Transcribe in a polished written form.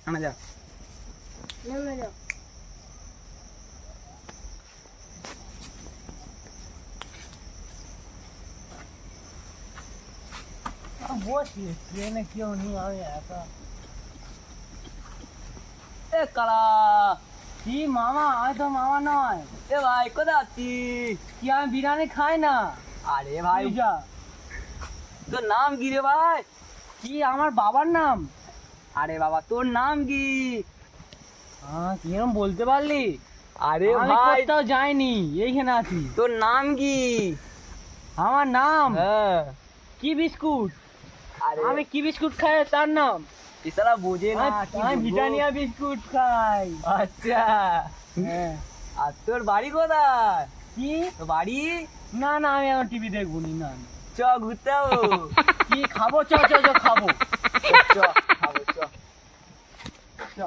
আনা যা বসি ট্রেনে কেউ নেই আমি একা। এ কালা কি মামা? আমি তো মামা নয়। এ ভাই কোথায় আছিস? কি আমি বিরিয়ানি খাই না? আরে ভাই তুই যা। তোর নাম কি রে ভাই? কি আমার বাবার নাম? আরে বাবা তোর নাম কি? কিরম বলতে পারলি? আরে আমি ভাই কোথাও যাইনি, এইখানে আছি। তোর নাম কি? আমার নাম হ্যাঁ কি বিস্কুট। আরে আমি কি বিস্কুট খাই তার নাম? ইসারা বোঝে না কি আমি বলবো? ব্রিটানিয়া বিস্কুট খাই। আচ্ছা হ্যাঁ। আর তোর বাড়ি কোথায়? কি? তোর বাড়ি? না না, আমি এখন টিভি দেখবো নি। না না। চ ঘুরতে যাবো। কি খাবো? চ চ চ খাবো। চ খাবো চ।